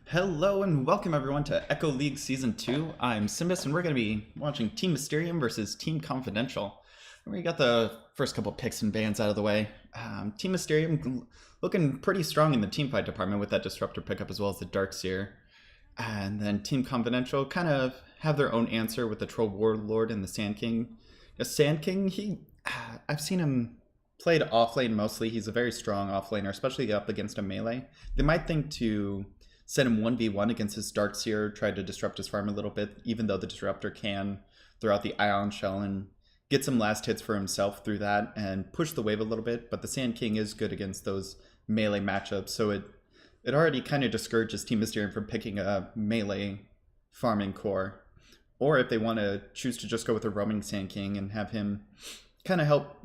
Hello and welcome everyone to Echo League Season 2. I'm Simbus and we're going to be watching Team Mysterium versus Team Confidential. We got the first couple picks and bans out of the way. Team Mysterium looking pretty strong in the teamfight department with that Disruptor pickup as well as the Darkseer. And then Team Confidential kind of have their own answer with the Troll Warlord and the Sand King. The Sand King, I've seen him played off lane mostly. He's a very strong off laner, especially up against a melee. They might think to set him 1v1 against his Darkseer, try to disrupt his farm a little bit, even though the Disruptor can throw out the Ion Shell and get some last hits for himself through that and push the wave a little bit. But the Sand King is good against those melee matchups, so it already kind of discourages Team Mysterium from picking a melee farming core. Or if they want to choose to just go with a roaming Sand King and have him kind of help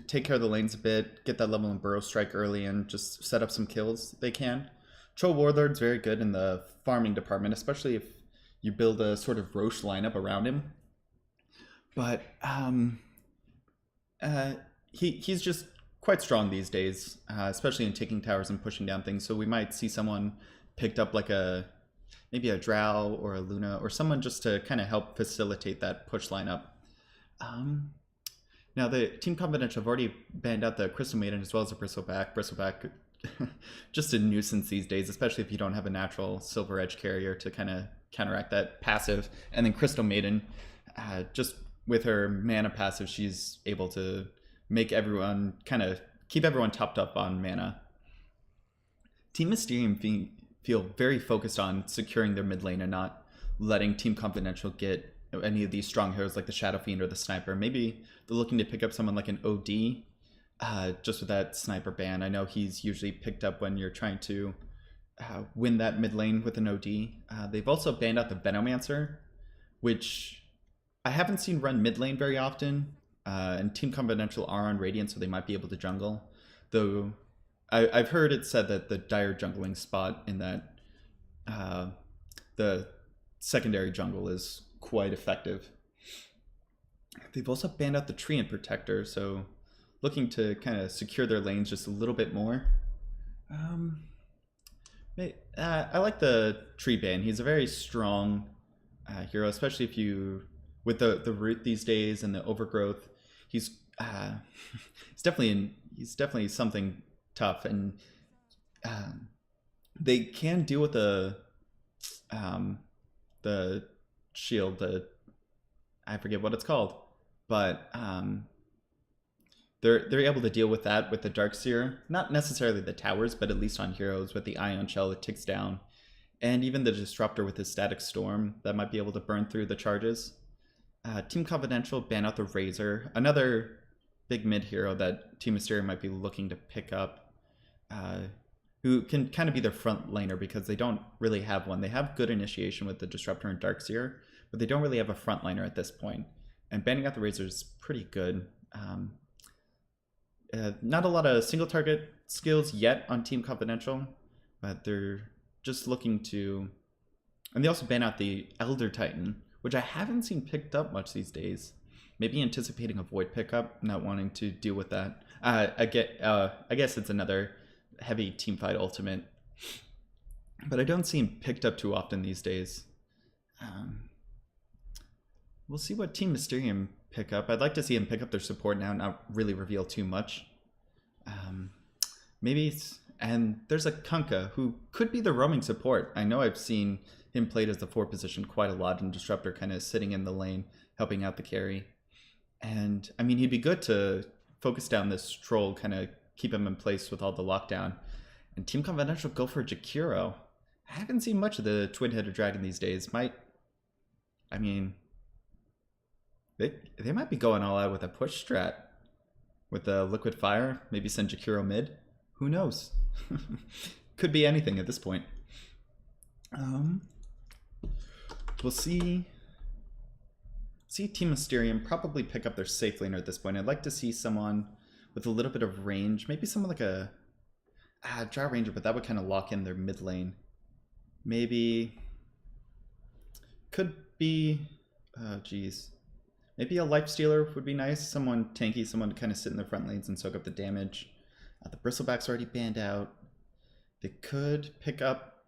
take care of the lanes a bit, get that level in Burrow Strike early and just set up some kills, they can. Troll Warlord's very good in the farming department, especially if you build a sort of Roche lineup around him. But he's just quite strong these days, especially in taking towers and pushing down things. So we might see someone picked up like maybe a Drow or a Luna or someone just to kind of help facilitate that push lineup. Now the Team Confidential have already banned out the Crystal Maiden as well as the Bristleback. Bristleback just a nuisance these days, especially if you don't have a natural Silver Edge carrier to kind of counteract that passive. And then Crystal Maiden, just with her mana passive, she's able to make everyone keep everyone topped up on mana. Team Mysterium feel very focused on securing their mid lane and not letting Team Confidential get any of these strong heroes like the Shadow Fiend or the Sniper. Maybe they're looking to pick up someone like an OD. Just with that Sniper ban, I know he's usually picked up when you're trying to win that mid lane with an OD. They've also banned out the Venomancer, which I haven't seen run mid lane very often. And Team Confidential are on Radiant, so they might be able to jungle. Though I've heard it said that the dire jungling spot in that the secondary jungle is quite effective. They've also banned out the Treant Protector, so looking to kind of secure their lanes just a little bit more. I like the Tree ban. He's a very strong hero, especially if you with the root these days and the overgrowth. He's definitely something tough, and they can deal with the shield. I forget what it's called, but they're able to deal with that with the Darkseer. Not necessarily the towers, but at least on heroes with the Ion Shell that ticks down. And even the Disruptor with his Static Storm that might be able to burn through the charges. Team Confidential ban out the Razor. Another big mid hero that Team Mysterium might be looking to pick up. Who can kind of be their front laner because they don't really have one. They have good initiation with the Disruptor and Darkseer, but they don't really have a front laner at this point. And banning out the Razor is pretty good. Not a lot of single target skills yet on Team Confidential, but they're just looking to... And they also ban out the Elder Titan, which I haven't seen picked up much these days. Maybe anticipating a Void pickup, not wanting to deal with that. I guess it's another heavy teamfight ultimate, but I don't see him picked up too often these days. We'll see what Team Mysterium pick up. I'd like to see him pick up their support now, not really reveal too much. And there's a Kunkka who could be the roaming support. I know I've seen him played as the 4 position quite a lot, and Disruptor kind of sitting in the lane, helping out the carry. And I mean, he'd be good to focus down this troll, kind of keep him in place with all the lockdown. And Team Confidential go for Jakiro. I haven't seen much of the twin-headed dragon these days. They might be going all out with a push strat. With the liquid fire, maybe send Jakiro mid. Who knows? Could be anything at this point. We'll see. Team Mysterium probably pick up their safe laner at this point. I'd like to see someone with a little bit of range. Maybe someone like a Drow Ranger, but that would kind of lock in their mid lane. Maybe could be maybe a Lifestealer would be nice. Someone tanky, someone to kind of sit in the front lanes and soak up the damage. The Bristleback's already banned out. They could pick up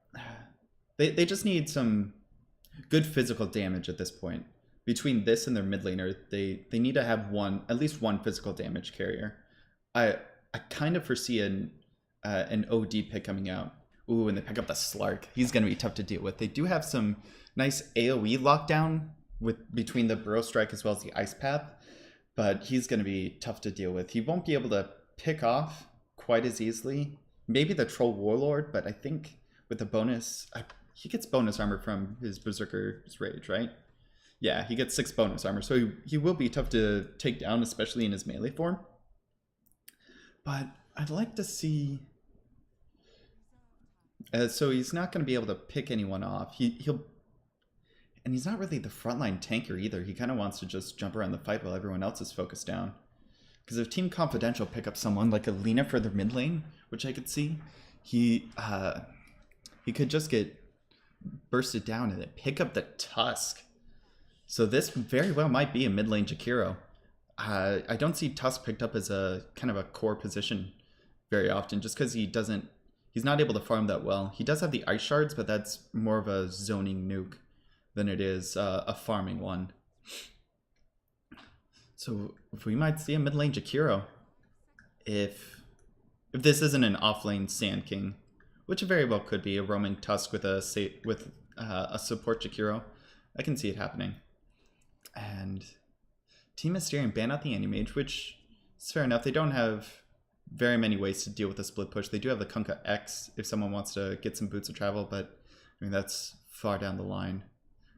They just need some good physical damage at this point. Between this and their mid laner, they need to have at least one physical damage carrier. I I kind of foresee an OD pick coming out. Ooh, and they pick up the Slark. He's gonna be tough to deal with. They do have some nice AoE lockdown with between the Burrow Strike as well as the Ice Path, but he's gonna be tough to deal with. He won't be able to pick off quite as easily. Maybe the Troll Warlord, but I think with the bonus, he gets bonus armor from his Berserker's Rage, right? Yeah, he gets 6 bonus armor, so he will be tough to take down, especially in his melee form. But I'd like to see... so he's not going to be able to pick anyone off. He'll... And he's not really the frontline tanker either. He kind of wants to just jump around the fight while everyone else is focused down. Because if Team Confidential pick up someone like a Lina for their mid lane, which I could see, he could just get bursted down and then pick up the Tusk. So this very well might be a mid lane Jakiro. I don't see Tusk picked up as a kind of a core position very often, just because he's not able to farm that well. He does have the ice shards, but that's more of a zoning nuke than it is a farming one. So if we might see a mid lane Jakiro, if this isn't an off lane Sand King, which it very well could be, a roaming Tusk with a support Jakiro, I can see it happening. And Team Mysterium ban out the Anti-Mage, which is fair enough. They don't have very many ways to deal with the split push. They do have the Kunkka X if someone wants to get some boots of travel, but I mean that's far down the line.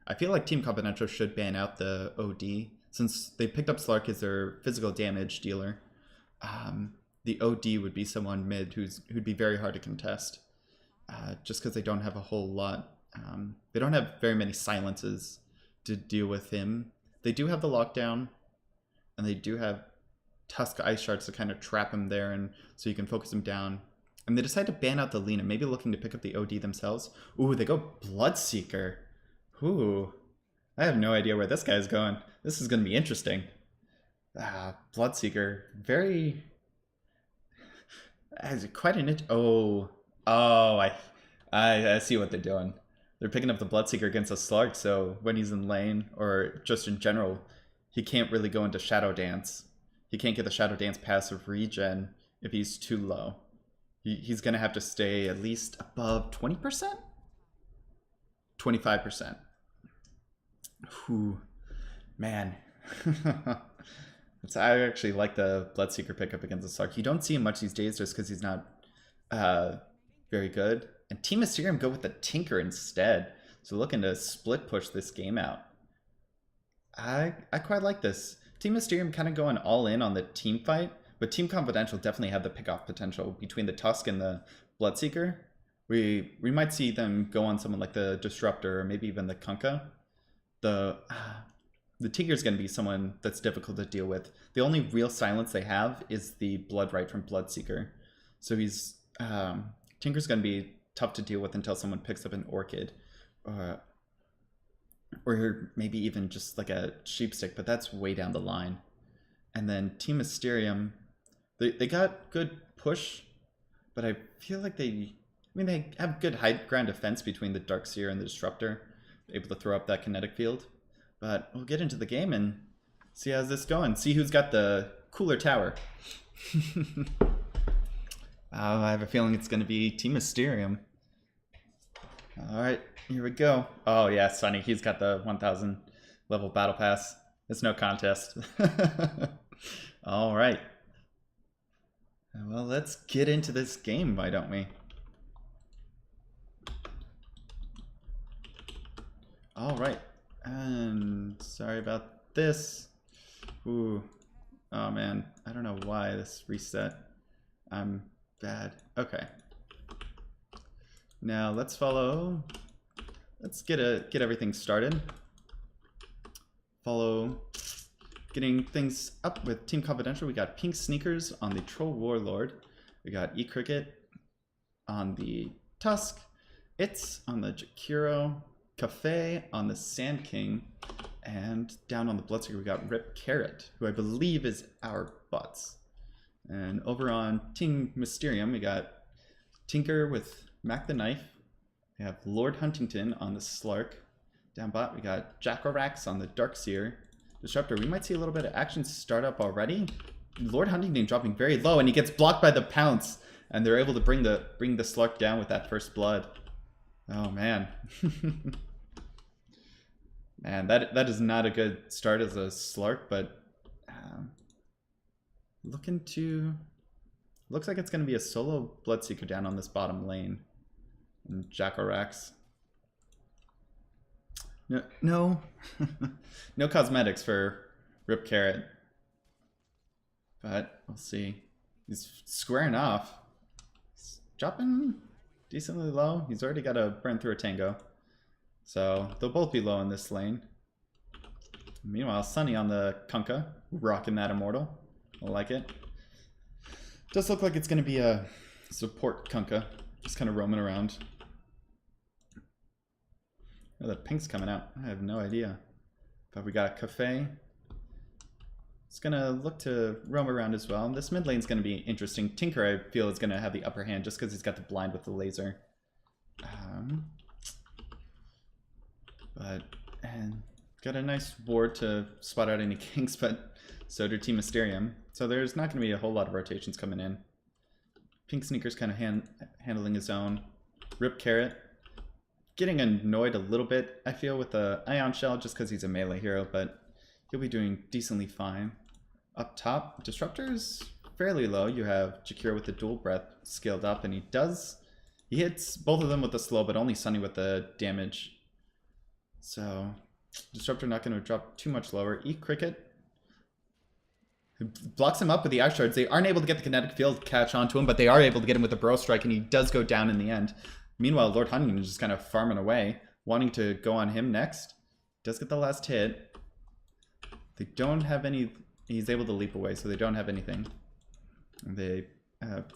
I feel like Team Confidential should ban out the OD, since they picked up Slark as their physical damage dealer. The OD would be someone mid who'd be very hard to contest, just because they don't have a whole lot. They don't have very many silences to deal with him. They do have the lockdown, and they do have Tusk Ice Shards to kind of trap him there, and so you can focus him down. And they decide to ban out the Lina, maybe looking to pick up the OD themselves. Ooh, they go Bloodseeker. Ooh, I have no idea where this guy's going. This is going to be interesting. Bloodseeker, very... quite an... I see what they're doing. They're picking up the Bloodseeker against a Slark, so when he's in lane, or just in general, he can't really go into Shadow Dance. He can't get the Shadow Dance passive regen if he's too low. He's going to have to stay at least above 20%? 25%. Whew. Man. I actually like the Bloodseeker pickup against the Slark. You don't see him much these days just because he's not very good. And Team Mysterium go with the Tinker instead. So looking to split push this game out. I quite like this. Team Mysterium kind of going all in on the team fight, but Team Confidential definitely have the pick-off potential between the Tusk and the Bloodseeker. We might see them go on someone like the Disruptor or maybe even the Kunkka. The Tinker's going to be someone that's difficult to deal with. The only real silence they have is the Blood Right from Bloodseeker. So Tinker's going to be tough to deal with until someone picks up an Orchid. Or maybe even just like a Sheepstick, but that's way down the line. And then Team Mysterium, they got good push, but I feel like they have good high ground defense between the Darkseer and the Disruptor, able to throw up that kinetic field. But we'll get into the game and see how's this going. See who's got the cooler tower. I have a feeling it's going to be Team Mysterium. All right, here we go. Oh yeah, Sunny, he's got the 1000 level battle pass. It's no contest. All right. Well, let's get into this game, why don't we? All right. And sorry about this. Ooh. Oh man, I don't know why this reset. I'm bad. Okay. Now let's get everything started. Getting things up with Team Confidential. We got Pink Sneakers on the Troll Warlord. We got E-Cricket on the Tusk. It's on the Jakiro. Cafe on the Sand King. And down on the Bloodseeker we got Rip Carrot, who I believe is our bots. And over on Team Mysterium we got Tinker with Mac the Knife We have Lord Huntington on the Slark. Down bot, we got Jackorax on the Darkseer. Disruptor, we might see a little bit of action start up already. Lord Huntington dropping very low, and he gets blocked by the Pounce. And they're able to bring the Slark down with that first blood. Oh, man. Man, that is not a good start as a Slark, but looks like it's going to be a solo Bloodseeker down on this bottom lane. And Jackorax. No. No cosmetics for Rip Carrot. But we'll see. He's squaring off. He's dropping decently low. He's already got to burn through a Tango. So they'll both be low in this lane. Meanwhile, Sunny on the Kunkka, rocking that Immortal. I like it. Does look like it's going to be a support Kunkka, just kind of roaming around. Oh, that pink's coming out. I have no idea. But we got a Cafe. It's going to look to roam around as well. This mid lane's going to be interesting. Tinker, I feel, is going to have the upper hand just because he's got the blind with the laser. And got a nice ward to spot out any kinks, but so did Team Mysterium. So there's not going to be a whole lot of rotations coming in. Pink Sneaker's kind of handling his own. Rip Carrot getting annoyed a little bit, I feel, with the Ion Shell just because he's a melee hero, but he'll be doing decently fine. Up top, Disruptor's fairly low. You have Jakiro with the Dual Breath scaled up, and he hits both of them with the slow, but only Sunny with the damage. So Disruptor not going to drop too much lower. Cricket blocks him up with the Ice Shards. They aren't able to get the kinetic field catch onto him, but they are able to get him with the Burrow Strike, and he does go down in the end. Meanwhile, Lord Huntington is just kind of farming away, wanting to go on him next. Does get the last hit. They don't have any. He's able to leap away, so they don't have anything. They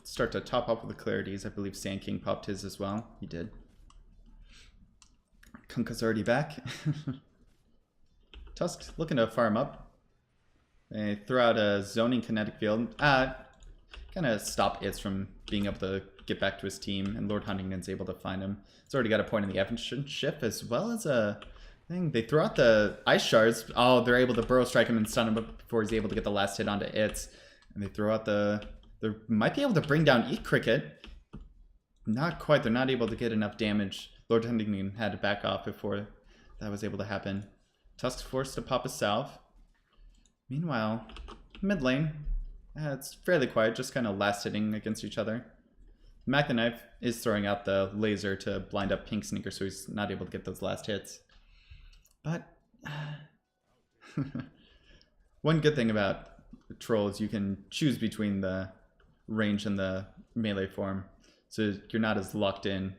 start to top up with the Clarities. I believe Sand King popped his as well. He did. Kunkka's already back. Tusk looking to farm up. They throw out a zoning kinetic field. Kind of stop Itz from being able to get back to his team, and Lord Huntington's able to find him. He's already got a point in the Evanston ship, as well as a thing. They throw out the Ice Shards. Oh, they're able to Burrow Strike him and stun him before he's able to get the last hit onto Itz. And they throw out they might be able to bring down Cricket. Not quite. They're not able to get enough damage. Lord Huntington had to back off before that was able to happen. Tusk's forced to pop a salve. Meanwhile, mid lane, it's fairly quiet, just kind of last hitting against each other. Mac the Knife is throwing out the laser to blind up Pink Sneaker, so he's not able to get those last hits. But one good thing about the Troll is you can choose between the range and the melee form, so you're not as locked in,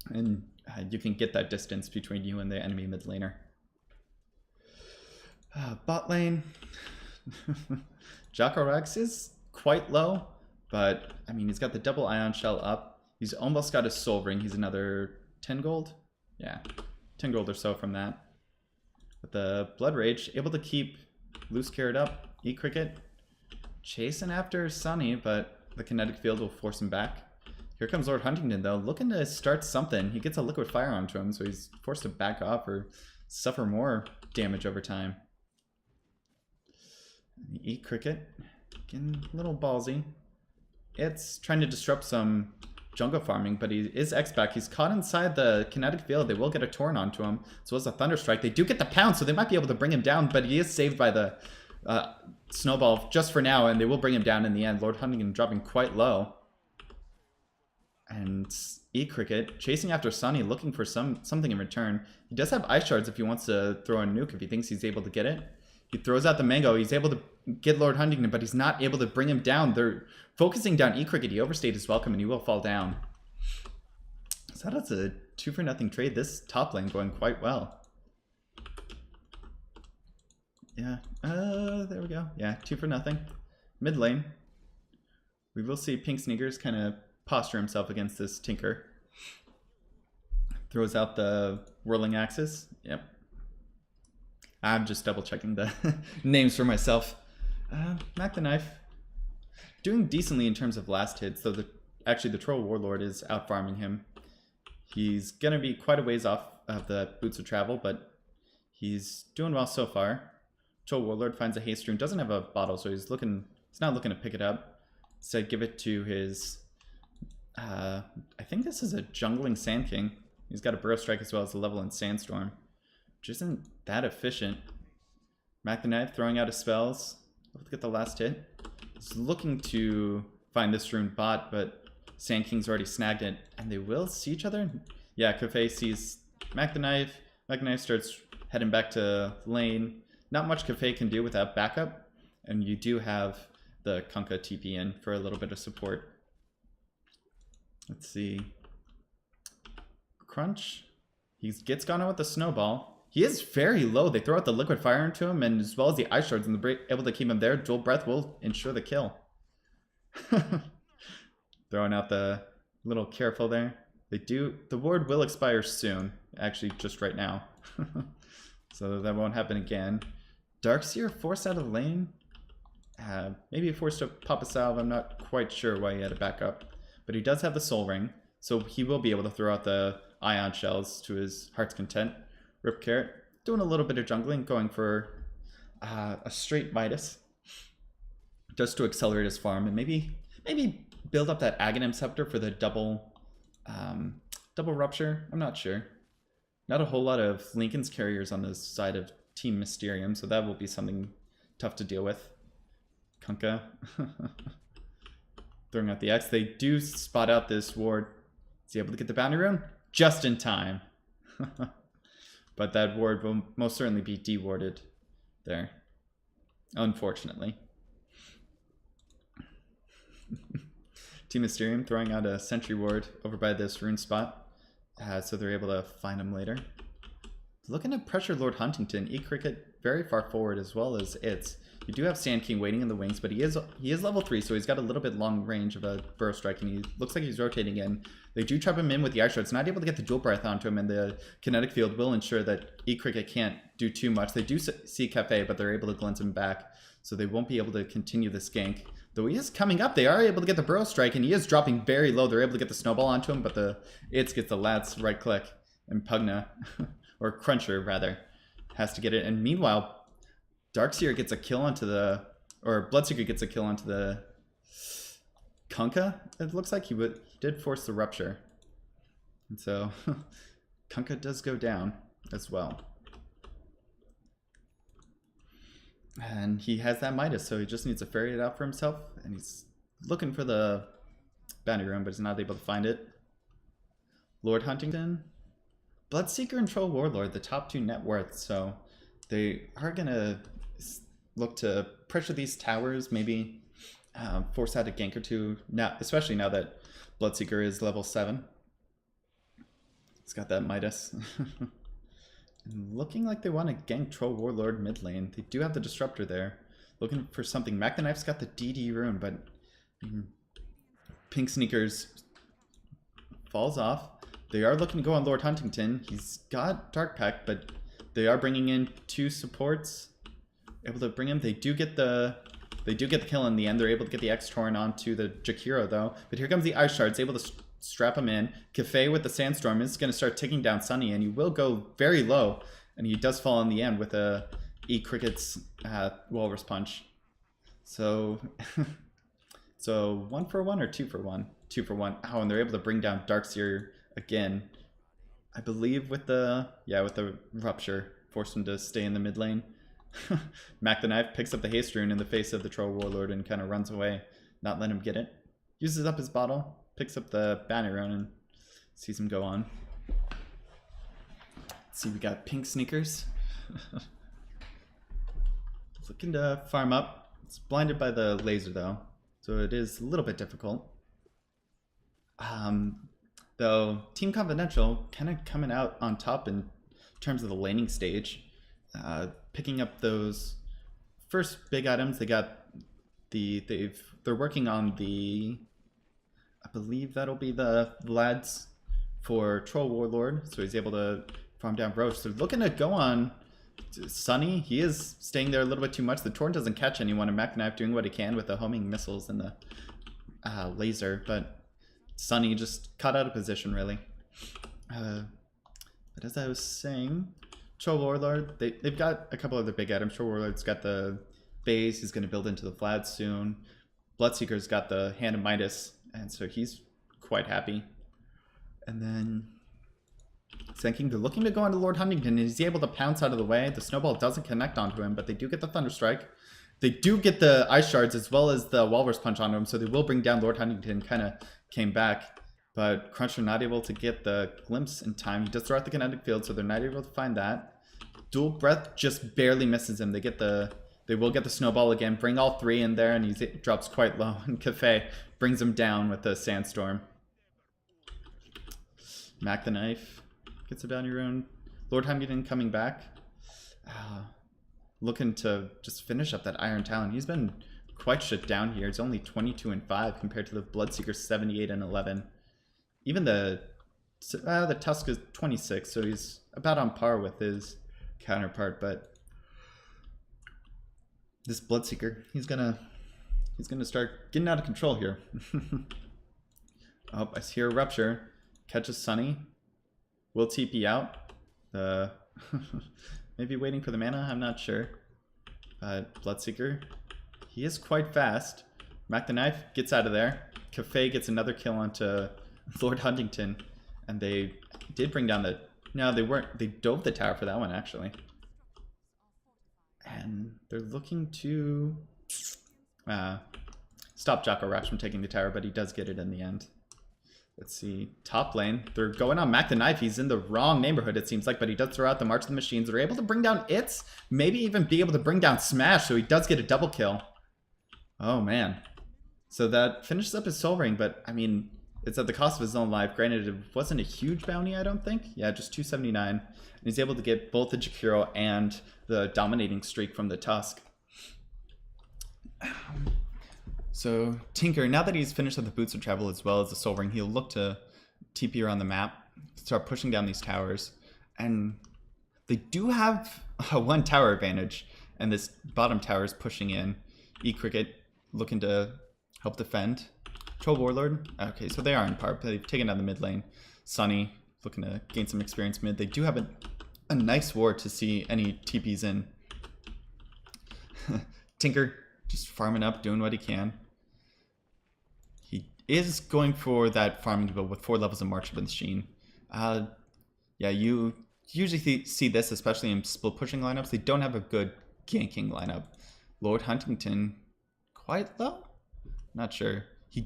and you can get that distance between you and the enemy mid laner. Bot lane, Jackorax is quite low, but I mean, he's got the double Ion Shell up. He's almost got his Soul Ring. He's another 10 gold. Yeah, 10 gold or so from that. With the Blood Rage, able to keep Loose Carrot up. Cricket chasing after Sunny, but the kinetic field will force him back. Here comes Lord Huntington, though, looking to start something. He gets a Liquid Fire onto him, so he's forced to back off or suffer more damage over time. Cricket, getting a little ballsy. It's trying to disrupt some jungle farming, but he is X-back. He's caught inside the kinetic field. They will get a Torn onto him, as well as a Thunder Strike. They do get the Pound, so they might be able to bring him down, but he is saved by the Snowball just for now, and they will bring him down in the end. Lord Huntington dropping quite low. And Cricket chasing after Sunny, looking for something in return. He does have Ice Shards if he wants to throw a nuke, if he thinks he's able to get it. He throws out the Mango. He's able to get Lord Huntington, but he's not able to bring him down. They're focusing down Cricket. He overstayed his welcome, and he will fall down. So that's a 2-for-0 trade. This top lane going quite well. Yeah, there we go. Yeah, 2-for-0. Mid lane, we will see Pink Sneakers kind of posture himself against this Tinker. Throws out the Whirling Axis. Yep. I'm just double checking the names for myself. Mac the Knife doing decently in terms of last hits, though actually the Troll Warlord is out farming him. He's going to be quite a ways off of the boots of travel, but he's doing well so far. Troll Warlord finds a haste rune, doesn't have a bottle, so he's not looking to pick it up. Instead, give it to his, I think this is a jungling Sand King. He's got a Burrow Strike as well as a level in Sandstorm, which isn't that efficient. Mac the Knife throwing out his spells. Able to get the last hit. He's looking to find this rune bot, but Sand King's already snagged it, and they will see each other. Yeah, Cafe sees Mac the Knife. Mac the Knife starts heading back to lane. Not much Cafe can do without backup, and you do have the Kunkka TP in for a little bit of support. Let's see. Crunch. He gets gone out with the snowball. He is very low. They throw out the liquid fire into him, and as well as the ice shards, and they're able to keep him there. Dual breath will ensure the kill. Throwing out the little careful there. The ward will expire soon. Actually, just right now. So that won't happen again. Darkseer forced out of the lane. Maybe forced to pop a salve. I'm not quite sure why he had a backup. But he does have the soul ring. So he will be able to throw out the ion shells to his heart's content. Rip Carrot doing a little bit of jungling, going for a straight Midas. Just to accelerate his farm and maybe build up that Aghanim Scepter for the double rupture. I'm not sure. Not a whole lot of Lincoln's carriers on the side of Team Mysterium, so that will be something tough to deal with. Kunkka throwing out the X. They do spot out this ward. Is he able to get the bounty rune? Just in time. But that ward will most certainly be dewarded there. Unfortunately. Team Mysterium throwing out a sentry ward over by this rune spot. So they're able to find him later. Looking to pressure Lord Huntington. E-Cricket very far forward as well as it's. You do have Sand King waiting in the wings, but he is level 3, so he's got a little bit long range of a Burrow Strike, and he looks like he's rotating in. They do trap him in with the Ice Shards, not able to get the Dual Breath onto him, and the Kinetic Field will ensure that E-Cricket can't do too much. They do see Cafe, but they're able to glint him back, so they won't be able to continue this gank. Though he is coming up, they are able to get the Burrow Strike, and he is dropping very low. They're able to get the Snowball onto him, but gets the Lat's right click, and Pugna, or Cruncher rather, has to get it. And meanwhile, Darkseer gets a kill onto Bloodseeker gets a kill onto the Kunkka. It looks like he did force the rupture. And so Kunkka does go down as well. And he has that Midas, so he just needs to ferry it out for himself. And he's looking for the bounty rune, but he's not able to find it. Lord Huntington. Bloodseeker and Troll Warlord, the top 2 net worth, so they are going to look to pressure these towers, maybe force out a gank or two, now, especially now that Bloodseeker is level 7. He's got that Midas. And looking like they want to gank Troll Warlord mid lane. They do have the Disruptor there. Looking for something. Mac the Knife's got the DD rune, but Pink Sneakers falls off. They are looking to go on Lord Huntington. He's got Dark Pact, but they are bringing in 2 supports. Able to bring him. They do get the kill in the end. They're able to get the X-Torn onto the Jakiro though. But here comes the Ice Shards, able to strap him in. Cafe with the Sandstorm is going to start ticking down Sunny, and he will go very low. And he does fall in the end with a E-Cricket's Walrus Punch. So, so 1 for 1 or 2 for 1? 2 for 1. Oh, and they're able to bring down Darkseer again. I believe with the Rupture. Forced him to stay in the mid lane. Mac the Knife picks up the haste rune in the face of the Troll Warlord and kind of runs away, not letting him get it. Uses up his bottle, picks up the bounty rune and sees him go on. Let's see, we got Pink Sneakers. Looking to farm up. It's blinded by the laser though, so it is a little bit difficult. Though Team Confidential kind of coming out on top in terms of the laning stage. Picking up those first big items. They got they're working on the, I believe that'll be the lads for Troll Warlord, so he's able to farm down Roche. They're looking to go on Sunny. He is staying there a little bit too much. The Torn doesn't catch anyone, and Mac the Knife doing what he can with the homing missiles and the laser, but Sunny just caught out of position really. But as I was saying, Troll Warlord, they've got a couple other big items. Troll Warlord's got the base, he's going to build into the flat soon. Bloodseeker's got the Hand of Midas, and so he's quite happy. And then Sand King, they're looking to go onto Lord Huntington, and he's able to pounce out of the way. The snowball doesn't connect onto him, but they do get the Thunderstrike. They do get the Ice Shards as well as the Walrus Punch onto him, so they will bring down Lord Huntington. Kind of came back, but Cruncher not able to get the glimpse in time. He does throw out the kinetic field, so they're not able to find that. Dual Breath just barely misses him. They will get the snowball again, bring all three in there, and he drops quite low. And Cafe brings him down with the Sandstorm. Mac the Knife gets a bounty rune. Lord Huntington coming back. Looking to just finish up that Iron Talon. He's been quite shut down here. It's only 22-5 compared to the Bloodseeker 78-11. Even the Tusk is 26, so he's about on par with his counterpart, but this Bloodseeker, he's gonna start getting out of control here. Oh, I hear a Rupture. Catches Sunny. Will TP out. Maybe waiting for the mana, I'm not sure. Bloodseeker, he is quite fast. Mac the Knife gets out of there. Cafe gets another kill onto Lord Huntington, and they did bring down the... No, they weren't. They dove the tower for that one, actually. And they're looking to stop Jocko Rax from taking the tower, but he does get it in the end. Let's see. Top lane. They're going on Mac the Knife. He's in the wrong neighborhood, it seems like, but he does throw out the March of the Machines. They're able to bring down It's. Maybe even be able to bring down Smash, so he does get a double kill. Oh, man. So that finishes up his Soul Ring, but, I mean, it's at the cost of his own life. Granted, it wasn't a huge bounty, I don't think. Yeah, just 279. And he's able to get both the Jakiro and the Dominating Streak from the Tusk. So Tinker, now that he's finished with the Boots of Travel as well as the Soul Ring, he'll look to TP around the map, start pushing down these towers. And they do have a one tower advantage, and this bottom tower is pushing in. E-Cricket looking to help defend. Troll Warlord, okay, so they are in par, but they've taken down the mid lane. Sunny looking to gain some experience mid. They do have a nice ward to see any TPs in. Tinker just farming up, doing what he can. He is going for that farming build with 4 levels of March of the Machine. Yeah, you usually see this, especially in split pushing lineups. They don't have a good ganking lineup. Lord Huntington, quite low? Not sure. He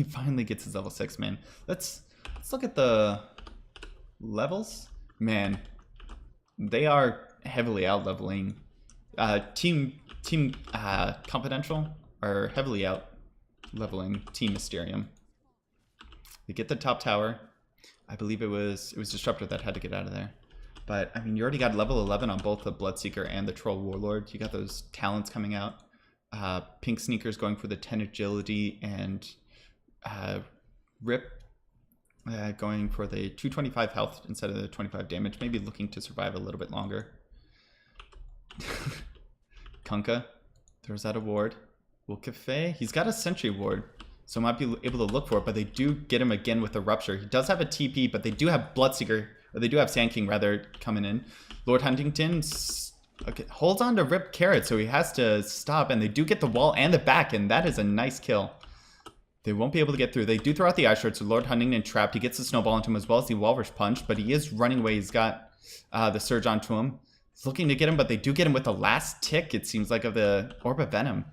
finally gets his level 6, man. Let's look at the levels. Man, they are heavily out leveling. Team Confidential are heavily out leveling Team Mysterium. They get the top tower. I believe it was Disruptor that had to get out of there. But I mean, you already got level 11 on both the Bloodseeker and the Troll Warlord. You got those talents coming out. Pink Sneakers going for the 10 agility, and Rip going for the 225 health instead of the 25 damage. Maybe looking to survive a little bit longer. Kunkka throws out a ward. Will Cafe? He's got a Sentry ward, so might be able to look for it, but they do get him again with the Rupture. He does have a TP, but they do have Bloodseeker, or they do have Sand King rather, coming in. Lord Huntington holds on to Rip Carrot, so he has to stop, and they do get the wall and the back, and that is a nice kill. They won't be able to get through. They do throw out the Ice Shard, so Lord Huntington trapped. He gets the Snowball onto him as well as the Walrus Punch, but he is running away. He's got the Surge onto him. He's looking to get him, but they do get him with the last tick, it seems like, of the Orb of Venom.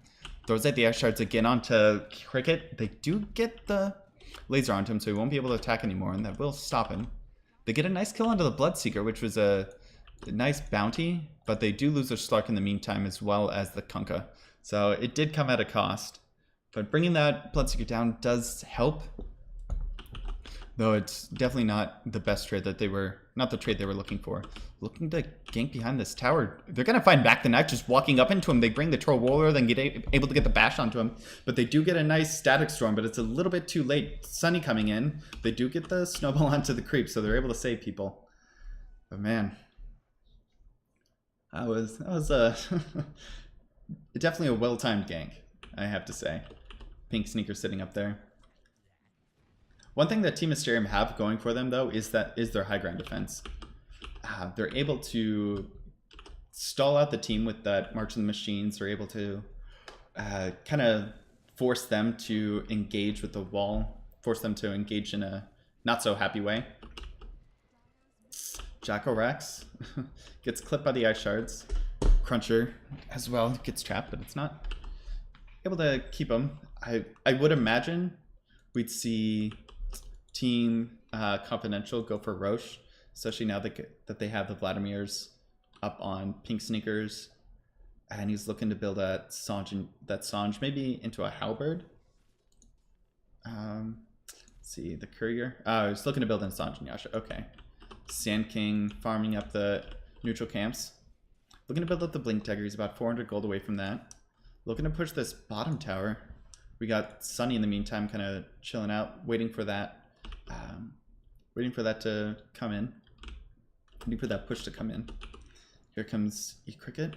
Throws out the Ice Shards again onto Cricket. They do get the laser onto him, so he won't be able to attack anymore, and that will stop him. They get a nice kill onto the Bloodseeker, which was a nice bounty, but they do lose their Slark in the meantime, as well as the Kunkka. So it did come at a cost. But bringing that Bloodseeker down does help. Though it's definitely not the best trade that they were, not the trade they were looking for. Looking to gank behind this tower. They're going to find Mac the Knife just walking up into him. They bring the Troll Warrior, then get able to get the bash onto him. But they do get a nice Static Storm, but it's a little bit too late. Sunny coming in. They do get the Snowball onto the creep, so they're able to save people. But man, that was definitely a well-timed gank, I have to say. Pink Sneaker sitting up there. One thing that Team Mysterium have going for them, though, is their high ground defense. They're able to stall out the team with that March of the Machines. They're able to kind of force them to engage with the wall, force them to engage in a not so happy way. Jacko-Rex gets clipped by the ice shards. Cruncher as well gets trapped, but it's not able to keep him. I would imagine we'd see Team Confidential go for Roche, especially now that they have the Vladimirs up on Pink Sneakers, and he's looking to build that Sanj maybe into a halberd. Let's see, the Courier. Oh, he's looking to build in Sanj and Yasha. Okay. Sand King farming up the neutral camps. Looking to build up the Blink Dagger. He's about 400 gold away from that. Looking to push this bottom tower. We got Sunny in the meantime kind of chilling out, waiting for that to come in. Waiting for that push to come in. Here comes E-Cricket.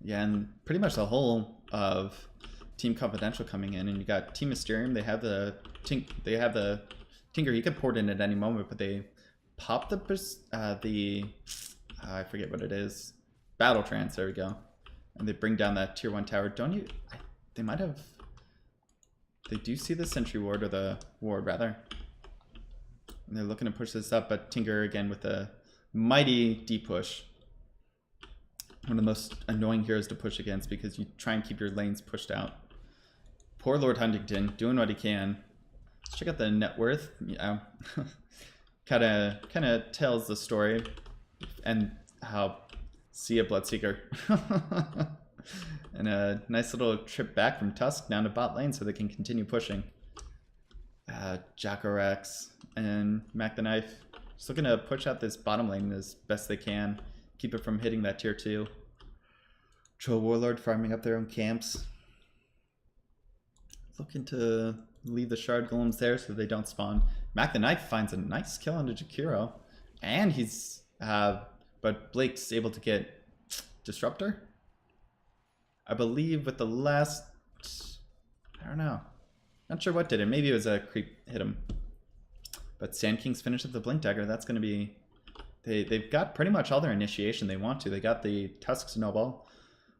Yeah, and pretty much the whole of Team Confidential coming in, and you got Team Mysterium. They have the Tinker. He could port in at any moment, but they pop the I forget what it is. Battle Trance. There we go. And they bring down that tier 1 tower. They might have. They do see the Sentry Ward, or the Ward rather. And they're looking to push this up, but Tinker again with a mighty deep push. One of the most annoying heroes to push against because you try and keep your lanes pushed out. Poor Lord Huntington doing what he can. Let's check out the net worth. Yeah, kind of tells the story and how see a Bloodseeker. And a nice little trip back from Tusk down to bot lane so they can continue pushing. Jacko-Rex and Mac the Knife just looking to push out this bottom lane as best they can. Keep it from hitting that tier 2. Troll Warlord farming up their own camps. Looking to leave the Shard Golems there so they don't spawn. Mac the Knife finds a nice kill on Jakiro. And he's... but Blake's able to get Disruptor? I believe with the last... I don't know. Not sure what did it. Maybe it was a creep hit him. But Sand King's finished with the Blink Dagger. That's going to be... They've got pretty much all their initiation they want to. They got the Tusk Snowball.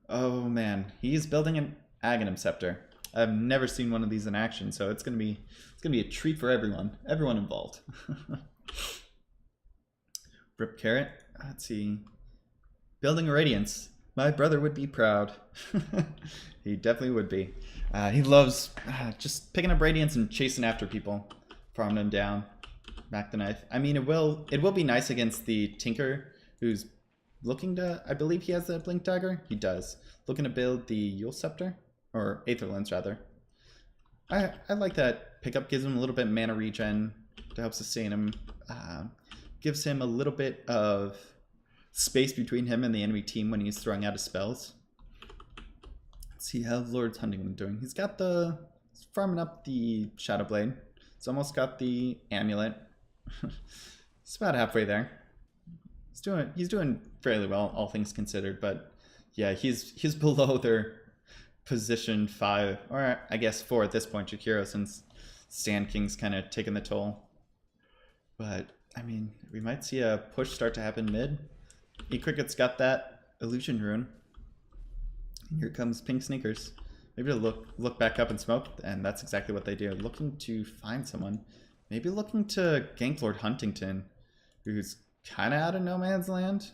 Oh man, he's building an Aghanim Scepter. I've never seen one of these in action, so it's gonna be a treat for everyone involved. Rip Carrot. Let's see. Building a Radiance. My brother would be proud. He definitely would be. He loves just picking up Radiance and chasing after people, farming them down. Mac the Knife. I mean, it will be nice against the Tinker, who's looking to, I believe he has the Blink Dagger. He does. Looking to build the Yule Scepter, or Aether Lens rather. I like that pickup. Gives him a little bit of mana regen to help sustain him. Gives him a little bit of space between him and the enemy team when he's throwing out his spells. Let's see how Lord's Huntington doing. He's farming up the Shadow Blade. He's almost got the Amulet. It's about halfway there. He's doing fairly well, all things considered, but yeah, he's below their position 5, or I guess 4 at this point, Jakiro, since Sand King's kind of taking the toll. But I mean, we might see a push start to happen mid. E-Cricket's got that Illusion Rune. And here comes Pink Sneakers. Maybe to look back up and smoke, and that's exactly what they do. Looking to find someone. Maybe looking to gank Lord Huntington, who's kind of out of no man's land.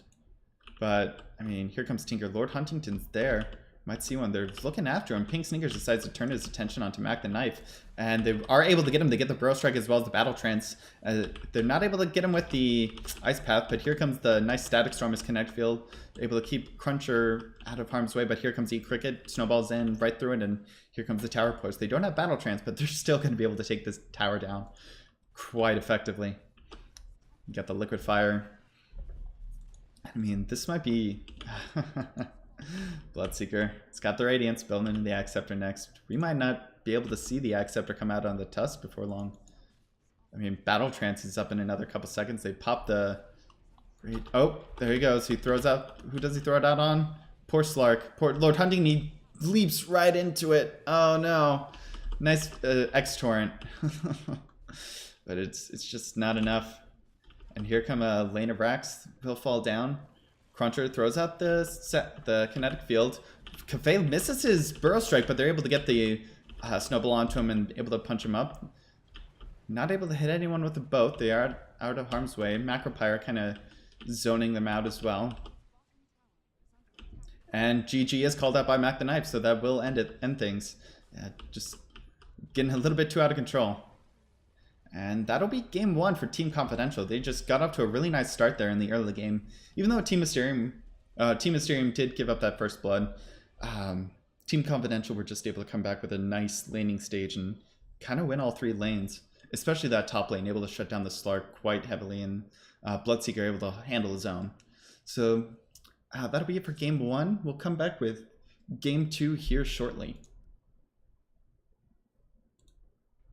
But, I mean, here comes Tinker. Lord Huntington's there. Might see one. They're looking after him. Pink Sneakers decides to turn his attention onto Mac the Knife. And they are able to get him. They get the Burrow Strike as well as the Battle Trance. They're not able to get him with the Ice Path, but here comes the nice Static Storm as Connect Field. Able to keep Cruncher out of harm's way, but here comes E-Cricket. Snowballs in right through it, and here comes the Tower Push. They don't have Battle Trance, but they're still going to be able to take this tower down quite effectively. You got the Liquid Fire. I mean, this might be... Bloodseeker. It's got the Radiance building into the Axe Scepter next. We might not be able to see the Axe Scepter come out on the Tusk before long. I mean, Battle Trance is up in another couple seconds. They pop the... Oh, there he goes. He throws out... Who does he throw it out on? Poor Slark. Poor Lord Hunting. He leaps right into it. Oh, no. Nice X-Torrent. But it's just not enough. And here come a lane of racks. He'll fall down. Cruncher throws out the kinetic field. Cafe misses his Burrow Strike, but they're able to get the snowball onto him and able to punch him up. Not able to hit anyone with the boat. They are out of harm's way. Macropyre kind of zoning them out as well. And GG is called out by Mac the Knife, so that will end things. Just getting a little bit too out of control. And that'll be game one for Team Confidential. They just got off to a really nice start there in the early game. Even though Team Mysterium did give up that first blood, Team Confidential were just able to come back with a nice laning stage and kind of win all 3 lanes. Especially that top lane, able to shut down the Slark quite heavily, and Bloodseeker able to handle his own. So that'll be it for game one. We'll come back with game 2 here shortly.